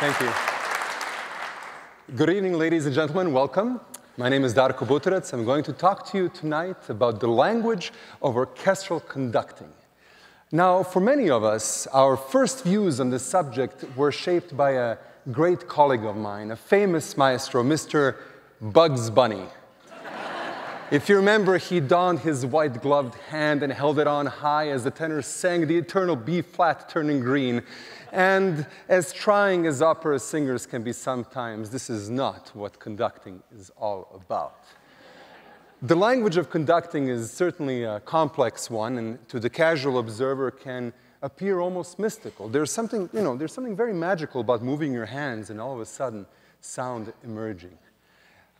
Thank you. Good evening, ladies and gentlemen. Welcome. My name is Darko Butorac. I'm going to talk to you tonight about the language of orchestral conducting. Now, for many of us, our first views on this subject were shaped by a great colleague of mine, a famous maestro, Mr. Bugs Bunny. If you remember, he donned his white-gloved hand and held it on high as the tenor sang the eternal B-flat turning green. And as trying as opera singers can be sometimes, this is not what conducting is all about. The language of conducting is certainly a complex one, and to the casual observer can appear almost mystical. There's something very magical about moving your hands and all of a sudden sound emerging.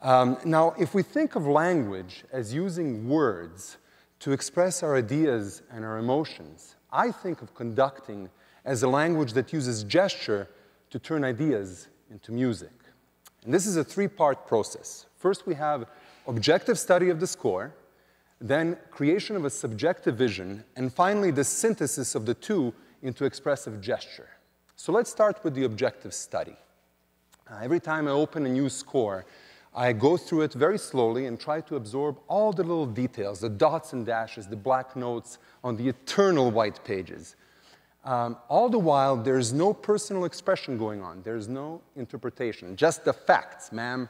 Now, if we think of language as using words to express our ideas and our emotions, I think of conducting as a language that uses gesture to turn ideas into music. And this is a three-part process. First, we have objective study of the score, then creation of a subjective vision, and finally, the synthesis of the two into expressive gesture. So let's start with the objective study. Every time I open a new score, I go through it very slowly and try to absorb all the little details, the dots and dashes, the black notes on the eternal white pages. All the while, there's no personal expression going on. There's no interpretation, just the facts, ma'am.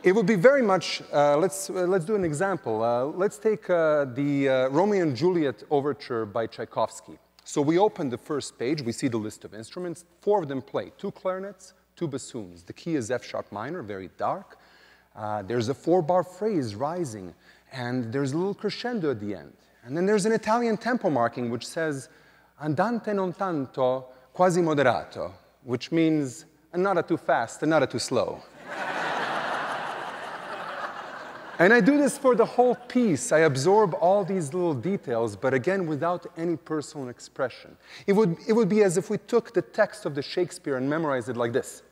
It would be very much, let's do an example. Let's take the Romeo and Juliet Overture by Tchaikovsky. So we open the first page, we see the list of instruments, 4 of them play, 2 clarinets, 2 bassoons. The key is F sharp minor, very dark. There's a 4-bar phrase rising, and there's a little crescendo at the end. And then there's an Italian tempo marking which says, andante non tanto, quasi moderato, which means not too fast and not too slow. And I do this for the whole piece. I absorb all these little details, but again, without any personal expression. It would be as if we took the text of the Shakespeare and memorized it like this.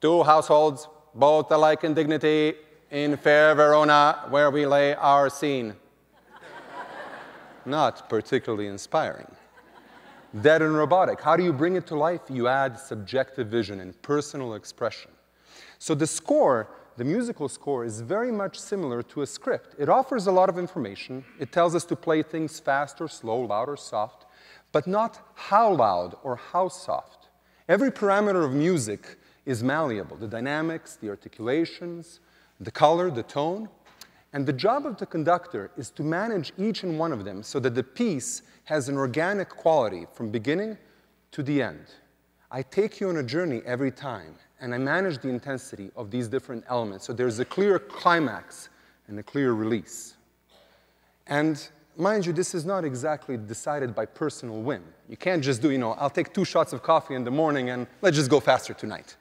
2 households, both alike in dignity, in fair Verona, where we lay our scene. Not particularly inspiring. Dead and robotic. How do you bring it to life? You add subjective vision and personal expression. So the score, the musical score, is very much similar to a script. It offers a lot of information. It tells us to play things fast or slow, loud or soft, but not how loud or how soft. Every parameter of music is malleable. The dynamics, the articulations, the color, the tone. And the job of the conductor is to manage each and one of them so that the piece has an organic quality from beginning to the end. I take you on a journey every time, and I manage the intensity of these different elements. So there's a clear climax and a clear release. And mind you, this is not exactly decided by personal whim. You can't just do, I'll take 2 shots of coffee in the morning and let's just go faster tonight.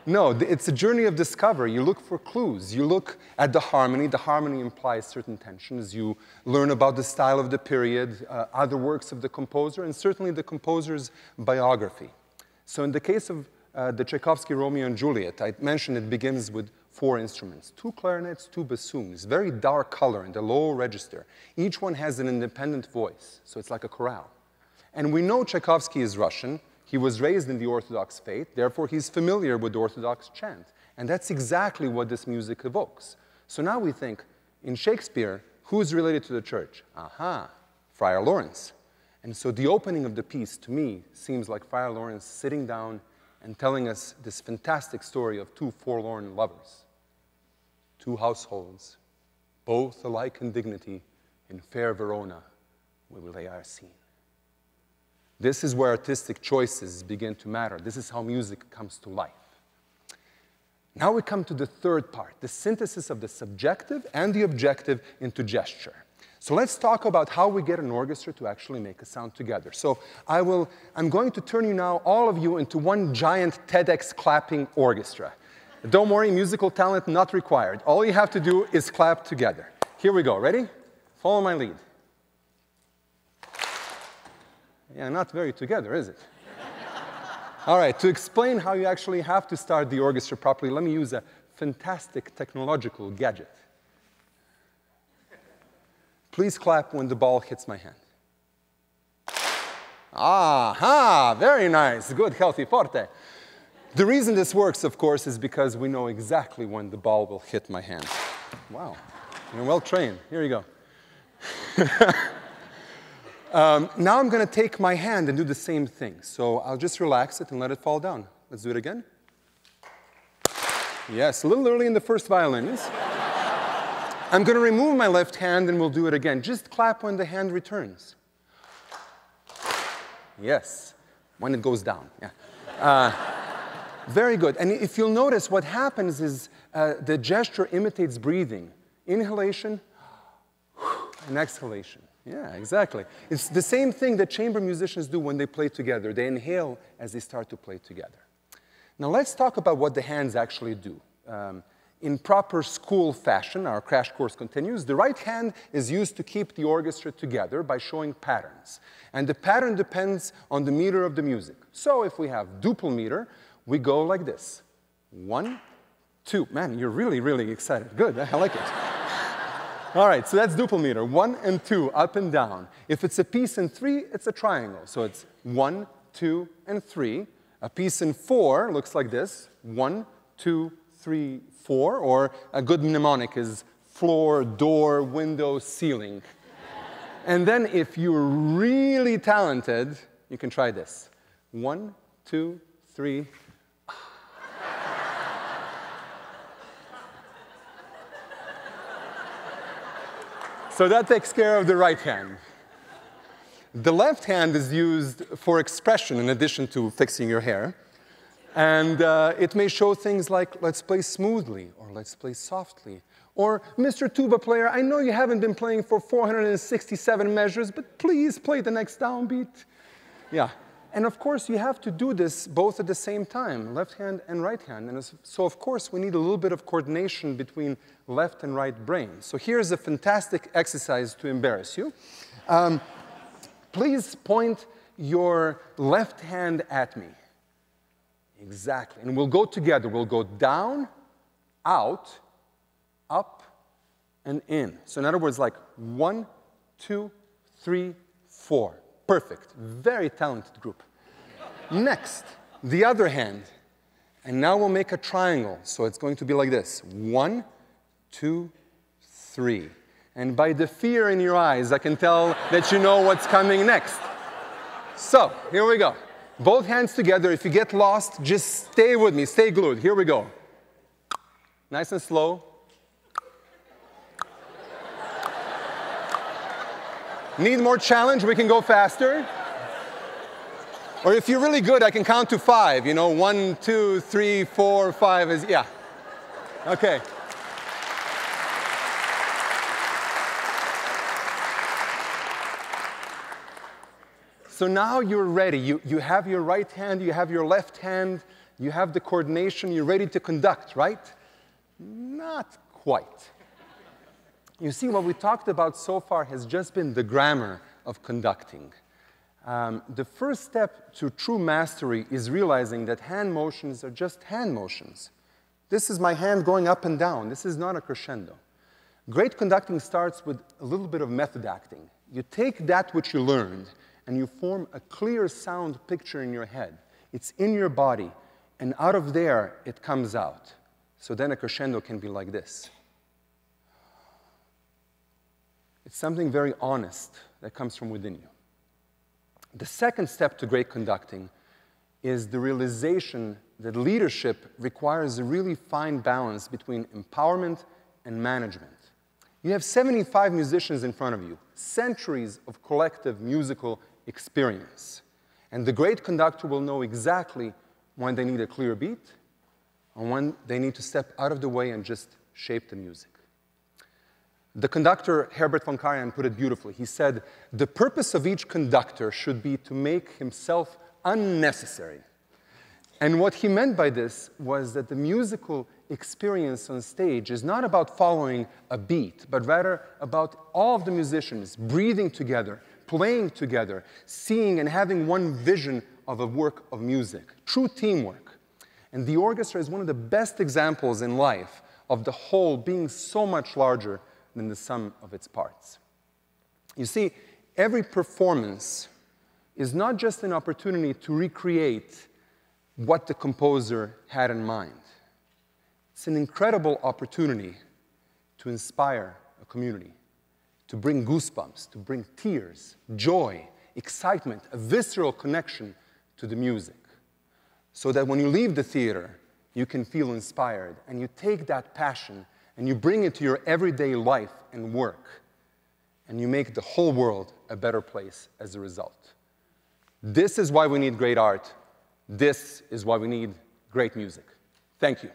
No, it's a journey of discovery. You look for clues. You look at the harmony. The harmony implies certain tensions. You learn about the style of the period, other works of the composer, and certainly the composer's biography. So in the case of the Tchaikovsky Romeo and Juliet, I mentioned it begins with 4 instruments, 2 clarinets, 2 bassoons, very dark color in the low register. Each one has an independent voice, so it's like a chorale. And we know Tchaikovsky is Russian. He was raised in the Orthodox faith, therefore he's familiar with Orthodox chant. And that's exactly what this music evokes. So now we think, in Shakespeare, who's related to the church? Aha, Friar Lawrence. And so the opening of the piece, to me, seems like Friar Lawrence sitting down and telling us this fantastic story of 2 forlorn lovers. 2 households, both alike in dignity, in fair Verona, where we lay our scene. This is where artistic choices begin to matter. This is how music comes to life. Now we come to the third part, the synthesis of the subjective and the objective into gesture. So let's talk about how we get an orchestra to actually make a sound together. So I'm going to turn you now, all of you, into one giant TEDx clapping orchestra. Don't worry, musical talent not required. All you have to do is clap together. Here we go. Ready? Follow my lead. Yeah, not very together, is it? All right, to explain how you actually have to start the orchestra properly, let me use a fantastic technological gadget. Please clap when the ball hits my hand. Aha, very nice. Good, healthy, forte. The reason this works, of course, is because we know exactly when the ball will hit my hand. Wow, you're well trained. Here you go. Now I'm going to take my hand and do the same thing. So I'll just relax it and let it fall down. Let's do it again. Yes, a little early in the first violins. I'm going to remove my left hand and we'll do it again. Just clap when the hand returns. Yes, when it goes down. Yeah. Very good. And if you'll notice, what happens is the gesture imitates breathing. Inhalation and exhalation. Yeah, exactly. It's the same thing that chamber musicians do when they play together. They inhale as they start to play together. Now let's talk about what the hands actually do. In proper school fashion, our crash course continues. The right hand is used to keep the orchestra together by showing patterns. And the pattern depends on the meter of the music. So if we have duple meter, we go like this. 1, 2. Man, you're really, really excited. Good, I like it. All right, so that's duple meter. 1 and 2, up and down. If it's a piece in 3, it's a triangle. So it's 1, 2, and 3. A piece in 4 looks like this. 1, 2, 3, 4. Or a good mnemonic is floor, door, window, ceiling. And then if you're really talented, you can try this. 1, 2, 3. So that takes care of the right hand. The left hand is used for expression in addition to fixing your hair. And it may show things like, let's play smoothly, or let's play softly. Or, Mr. Tuba player, I know you haven't been playing for 467 measures, but please play the next downbeat. Yeah. And of course, you have to do this both at the same time, left hand and right hand. And so, of course, we need a little bit of coordination between left and right brain. So here's a fantastic exercise to embarrass you. Please point your left hand at me. Exactly. And we'll go together. We'll go down, out, up, and in. So in other words, like 1, 2, 3, 4. Perfect. Very talented group. Next, the other hand. And now we'll make a triangle. So it's going to be like this. 1, 2, 3. And by the fear in your eyes, I can tell that you know what's coming next. So, here we go. Both hands together. If you get lost, just stay with me. Stay glued. Here we go. Nice and slow. Need more challenge? We can go faster. Or if you're really good, I can count to 5. You know, 1, 2, 3, 4, 5 is, yeah. Okay. So now you're ready. You have your right hand, you have your left hand, you have the coordination, you're ready to conduct, right? Not quite. You see, what we talked about so far has just been the grammar of conducting. The first step to true mastery is realizing that hand motions are just hand motions. This is my hand going up and down. This is not a crescendo. Great conducting starts with a little bit of method acting. You take that which you learned, and you form a clear sound picture in your head. It's in your body, and out of there, it comes out. So then a crescendo can be like this. It's something very honest that comes from within you. The second step to great conducting is the realization that leadership requires a really fine balance between empowerment and management. You have 75 musicians in front of you, centuries of collective musical experience. And the great conductor will know exactly when they need a clear beat and when they need to step out of the way and just shape the music. The conductor, Herbert von Karajan, put it beautifully. He said, the purpose of each conductor should be to make himself unnecessary. And what he meant by this was that the musical experience on stage is not about following a beat, but rather about all of the musicians breathing together, playing together, seeing and having one vision of a work of music, true teamwork. And the orchestra is one of the best examples in life of the whole being so much larger than the sum of its parts. You see, every performance is not just an opportunity to recreate what the composer had in mind. It's an incredible opportunity to inspire a community, to bring goosebumps, to bring tears, joy, excitement, a visceral connection to the music, so that when you leave the theater, you can feel inspired, and you take that passion and you bring it to your everyday life and work, and you make the whole world a better place as a result. This is why we need great art. This is why we need great music. Thank you.